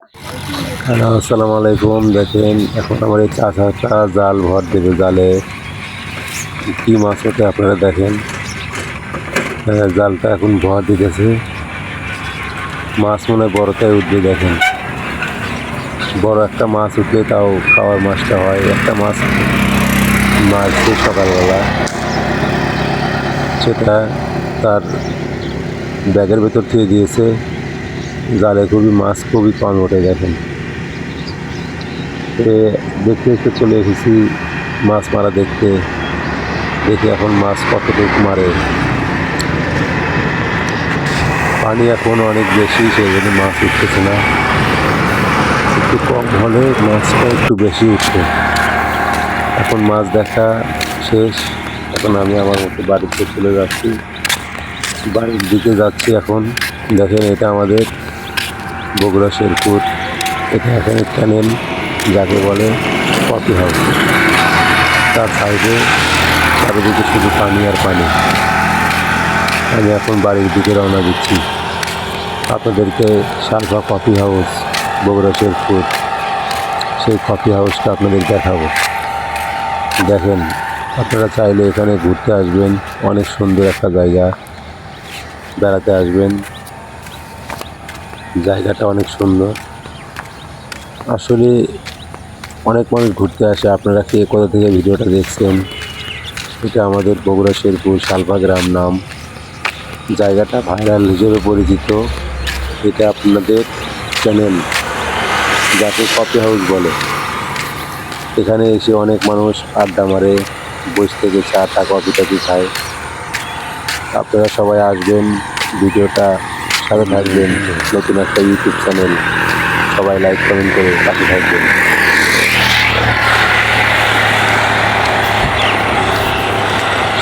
Hello, আসসালামু আলাইকুম। দেখেন এখন আমার এই চাচাটা জাল ভর দেবে। জালে কি মাছ ওঠে আপনারা দেখেন। জালটা এখন ভর দিতেছে। মাছ মনে হয় বড়টাই উঠবে। দেখেন বড় একটা মাছ উঠলে তাও খাওয়ার মাছটা হয়। একটা মাছ মারছে সকালবেলা, সেটা তার ব্যাগের ভেতর দিয়ে দিয়েছে। জালে মাছ খুবই কম ওঠে। দেখেন দেখতে দেখতে চলে এসেছি মাছ মারা দেখতে। দেখি এখন মাছ কতটুকু মারে। পানি এখন অনেক বেশি, সেই জন্য মাছ উঠতেছে না। একটু কম হলে মাছটা একটু বেশি উঠবে। এখন মাছ দেখা শেষ। এখন আমি আমার মতো বাড়িতে চলে যাচ্ছি, বাড়ির দিকে যাচ্ছি এখন। দেখেন এটা আমাদের বগুড়া শেরপুর। এটা এখানে ক্যানেল যাকে বলে কফি হাউস। তার সাইডে চারিদিকে শুধু পানি আর পানি। আমি এখন বাড়ির দিকে রওনা দিচ্ছি। আপনাদেরকে শালফা কফি হাউস বগুড়া শেরপুর, সেই কফি হাউসটা আপনাদের দেখাবো। দেখেন আপনারা চাইলে এখানে ঘুরতে আসবেন। অনেক সুন্দর একটা জায়গা, বেড়াতে আসবেন। জায়গাটা অনেক সুন্দর। আসলে অনেক মানুষ ঘুরতে আসে। আপনারা কে কোথা থেকে ভিডিওটা দেখছেন? এটা আমাদের বগুড়া শেরপুর শালফা গ্রাম নাম। জায়গাটা ভাইরাল হিসেবে পরিচিত। এটা আপনাদের চ্যানেল, যাকে কফি হাউস বলে। এখানে এসে অনেক মানুষ আড্ডা মারে, বসে থেকে চা টা কফি টফি খায়। আপনারা সবাই আসবেন, ভিডিওটা সাথে থাকবেন। নতুন একটা ইউটিউব চ্যানেল, সবাই লাইক কমেন্ট করে পাশে থাকবেন।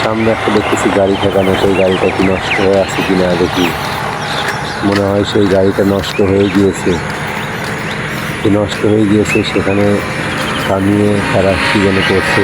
সামনে একটা দেখতেছি গাড়ি ঠেকানো, সেই গাড়িটা কি নষ্ট হয়ে আছে কিনা দেখি। মনে হয় সেই গাড়িটা নষ্ট হয়ে গিয়েছে। নষ্ট হয়ে গিয়েছে, সেখানে থামিয়ে তারা কি যেন করছে।